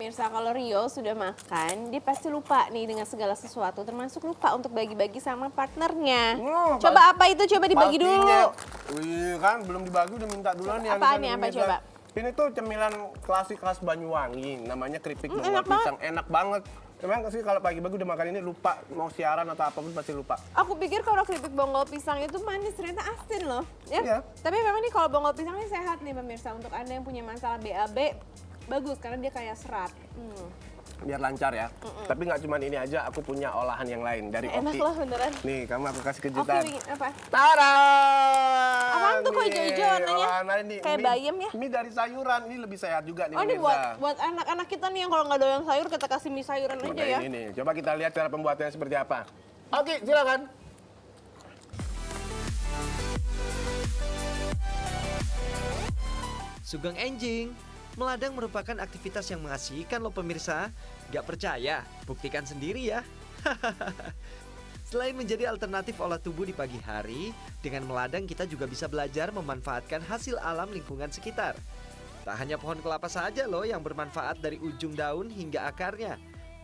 Pemirsa, kalau Rio sudah makan, dia pasti lupa nih dengan segala sesuatu, termasuk lupa untuk bagi-bagi sama partnernya. Coba apa itu? Coba dibagi dulu. Wih, kan belum dibagi udah minta duluan ya. Apaan nih? Apa coba? Ini tuh cemilan klasik khas Banyuwangi, namanya keripik bongol enak pisang. Enak banget. Memang sih kalau pagi-pagi udah makan ini lupa, mau siaran atau apapun pasti lupa. Aku pikir kalau keripik bonggol pisang itu manis, ternyata asin loh. Ya? Iya. Tapi memang nih kalau bonggol pisang ini sehat nih pemirsa. Untuk Anda yang punya masalah BAB, bagus karena dia kaya serat. Biar lancar ya. Tapi nggak cuma ini aja, aku punya olahan yang lain dari Enak Oki. loh beneran. Nih, kamu aku kasih Oke, kejutan. bikin apa? Tara! Apaan tuh kok hijau-hijau warnanya? Olahan lain nih. Kayak bayam ya? Mie dari sayuran, ini lebih sehat juga nih Oh ini pemirsa. buat anak-anak kita nih yang kalau nggak doyan sayur kita kasih mie sayuran aja Nah, ya. ini nih. Coba kita lihat cara pembuatannya seperti apa. Oke, silakan. Sugeng enjing, meladang merupakan aktivitas yang mengasihkan loh pemirsa. Gak percaya? Buktikan sendiri ya. Selain menjadi alternatif olah tubuh di pagi hari, dengan meladang kita juga bisa belajar memanfaatkan hasil alam lingkungan sekitar. Tak hanya pohon kelapa saja loh yang bermanfaat dari ujung daun hingga akarnya.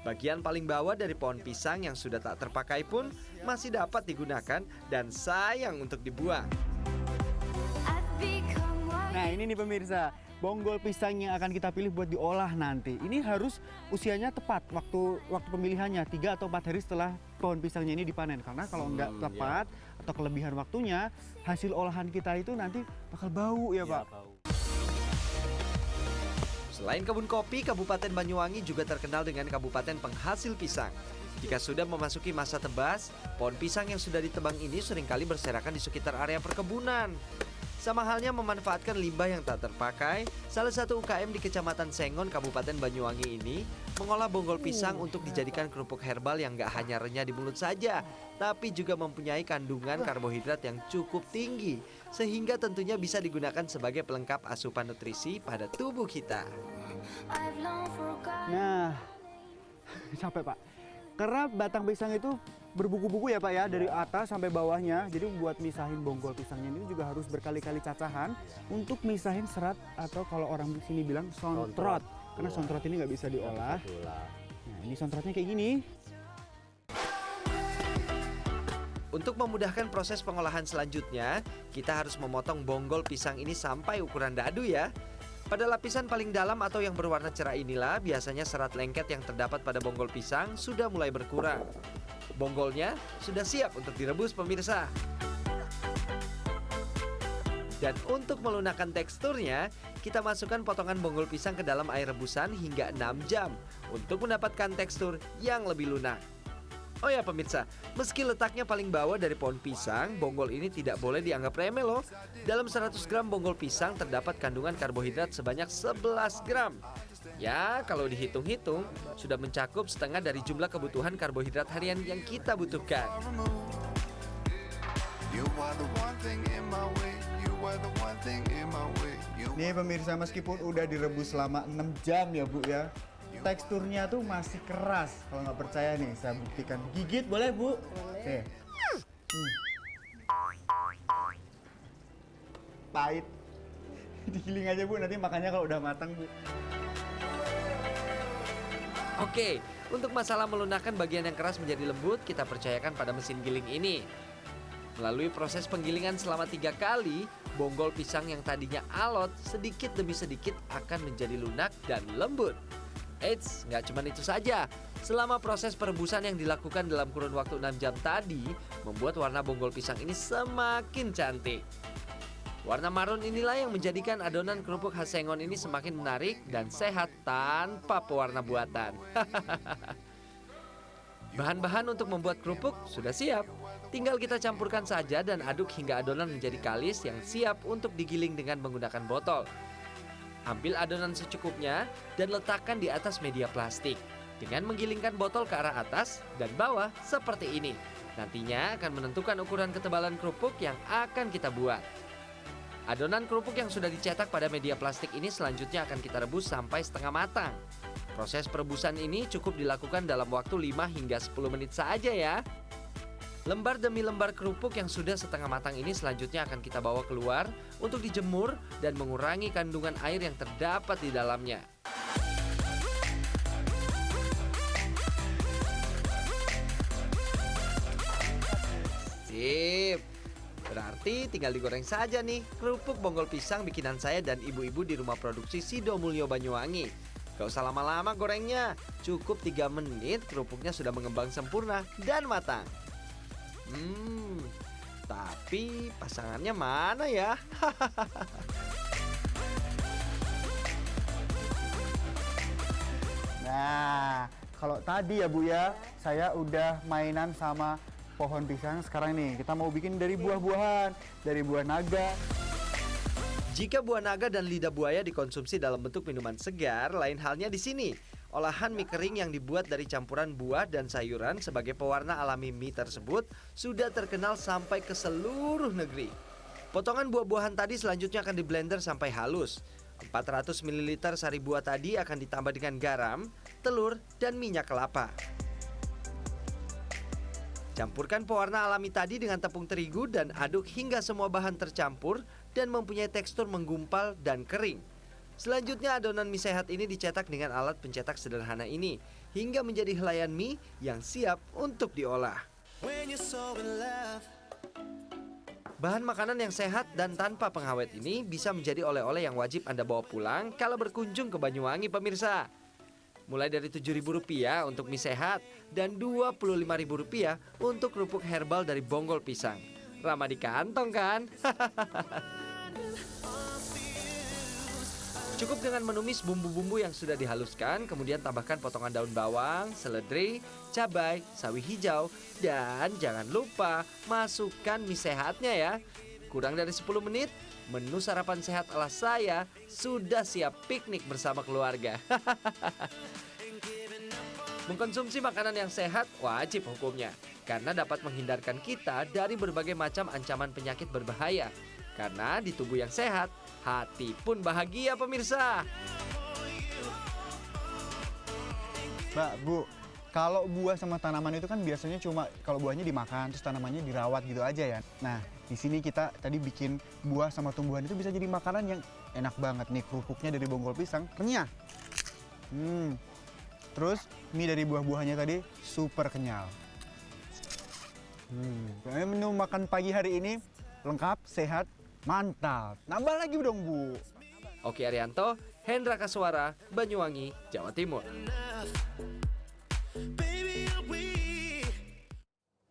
Bagian paling bawah dari pohon pisang yang sudah tak terpakai pun masih dapat digunakan dan sayang untuk dibuang. Nah ini nih pemirsa, bonggol pisang yang akan kita pilih buat diolah nanti. Ini harus usianya tepat waktu pemilihannya 3 atau 4 hari setelah pohon pisangnya ini dipanen. Karena kalau nggak tepat atau kelebihan waktunya, hasil olahan kita itu nanti bakal bau ya Pak. Selain kebun kopi, Kabupaten Banyuwangi juga terkenal dengan kabupaten penghasil pisang. Jika sudah memasuki masa tebas, pohon pisang yang sudah ditebang ini seringkali berserakan di sekitar area perkebunan. Sama halnya memanfaatkan limbah yang tak terpakai, salah satu UKM di Kecamatan Sengon, Kabupaten Banyuwangi ini mengolah bonggol pisang untuk dijadikan kerupuk herbal yang gak hanya renyah di mulut saja, tapi juga mempunyai kandungan karbohidrat yang cukup tinggi, sehingga tentunya bisa digunakan sebagai pelengkap asupan nutrisi pada tubuh kita. Nah, capek Pak. Karena batang pisang itu berbuku-buku ya Pak ya, dari atas sampai bawahnya. Jadi buat misahin bonggol pisangnya ini juga harus berkali-kali cacahan untuk misahin serat atau kalau orang sini bilang sontrot. Karena sontrot ini nggak bisa diolah. Nah ini sontrotnya kayak gini. Untuk memudahkan proses pengolahan selanjutnya, kita harus memotong bonggol pisang ini sampai ukuran dadu ya. Pada lapisan paling dalam atau yang berwarna cerah inilah biasanya serat lengket yang terdapat pada bonggol pisang sudah mulai berkurang. Bonggolnya sudah siap untuk direbus pemirsa. Dan untuk melunakkan teksturnya, kita masukkan potongan bonggol pisang ke dalam air rebusan hingga 6 jam untuk mendapatkan tekstur yang lebih lunak. Oh ya pemirsa, meski letaknya paling bawah dari pohon pisang, bonggol ini tidak boleh dianggap remeh loh. Dalam 100 gram bonggol pisang terdapat kandungan karbohidrat sebanyak 11 gram. Ya, kalau dihitung-hitung, sudah mencakup setengah dari jumlah kebutuhan karbohidrat harian yang kita butuhkan. Nih pemirsa, meskipun udah direbus selama 6 jam ya Bu ya, teksturnya tuh masih keras. Kalau nggak percaya nih, saya buktikan. Gigit boleh Bu? Boleh. Pahit. Digiling aja Bu, nanti makannya kalau udah matang Bu. Oke, untuk masalah melunakkan bagian yang keras menjadi lembut, kita percayakan pada mesin giling ini. Melalui proses penggilingan selama 3 kali, bonggol pisang yang tadinya alot sedikit demi sedikit akan menjadi lunak dan lembut. Eits, nggak cuma itu saja. Selama proses perebusan yang dilakukan dalam kurun waktu 6 jam tadi, membuat warna bonggol pisang ini semakin cantik. Warna marun inilah yang menjadikan adonan kerupuk khas Sengon ini semakin menarik dan sehat tanpa pewarna buatan. Bahan-bahan untuk membuat kerupuk sudah siap. Tinggal kita campurkan saja dan aduk hingga adonan menjadi kalis yang siap untuk digiling dengan menggunakan botol. Ambil adonan secukupnya dan letakkan di atas media plastik. Dengan menggilingkan botol ke arah atas dan bawah seperti ini. Nantinya akan menentukan ukuran ketebalan kerupuk yang akan kita buat. Adonan kerupuk yang sudah dicetak pada media plastik ini selanjutnya akan kita rebus sampai setengah matang. Proses perebusan ini cukup dilakukan dalam waktu 5 hingga 10 menit saja ya. Lembar demi lembar kerupuk yang sudah setengah matang ini selanjutnya akan kita bawa keluar untuk dijemur dan mengurangi kandungan air yang terdapat di dalamnya. Berarti tinggal digoreng saja nih kerupuk bonggol pisang bikinan saya dan ibu-ibu di rumah produksi Sido Mulyo Banyuwangi. Gak usah lama-lama gorengnya, cukup 3 menit kerupuknya sudah mengembang sempurna dan matang. Tapi pasangannya mana ya? Nah, kalau tadi ya Bu ya, saya udah mainan sama pohon pisang. Sekarang nih, kita mau bikin dari buah-buahan, dari buah naga. Jika buah naga dan lidah buaya dikonsumsi dalam bentuk minuman segar, lain halnya di sini. Olahan mie kering yang dibuat dari campuran buah dan sayuran sebagai pewarna alami mie tersebut sudah terkenal sampai ke seluruh negeri. Potongan buah-buahan tadi selanjutnya akan diblender sampai halus. 400 ml sari buah tadi akan ditambah dengan garam, telur, dan minyak kelapa. Campurkan pewarna alami tadi dengan tepung terigu dan aduk hingga semua bahan tercampur dan mempunyai tekstur menggumpal dan kering. Selanjutnya adonan mie sehat ini dicetak dengan alat pencetak sederhana ini hingga menjadi helaian mie yang siap untuk diolah. Bahan makanan yang sehat dan tanpa pengawet ini bisa menjadi oleh-oleh yang wajib Anda bawa pulang kalau berkunjung ke Banyuwangi pemirsa. Mulai dari Rp7.000 untuk mie sehat dan Rp25.000 untuk kerupuk herbal dari bonggol pisang. Ramah di kantong kan? Cukup dengan menumis bumbu-bumbu yang sudah dihaluskan, kemudian tambahkan potongan daun bawang, seledri, cabai, sawi hijau, dan jangan lupa masukkan mie sehatnya ya. Kurang dari 10 menit, menu sarapan sehat ala saya sudah siap piknik bersama keluarga. Mengkonsumsi makanan yang sehat wajib hukumnya, karena dapat menghindarkan kita dari berbagai macam ancaman penyakit berbahaya. Karena di tubuh yang sehat, hati pun bahagia pemirsa. Mbak, Bu, kalau buah sama tanaman itu kan biasanya cuma kalau buahnya dimakan, terus tanamannya dirawat gitu aja ya. Nah, di sini kita tadi bikin buah sama tumbuhan itu bisa jadi makanan yang enak banget nih. Kerupuknya dari bonggol pisang, renyah. Terus mie dari buah-buahannya tadi super kenyal. Menu makan pagi hari ini lengkap, sehat, mantap. Nambah lagi dong, Bu. Oki Arianto, Hendra Kaswara, Banyuwangi, Jawa Timur.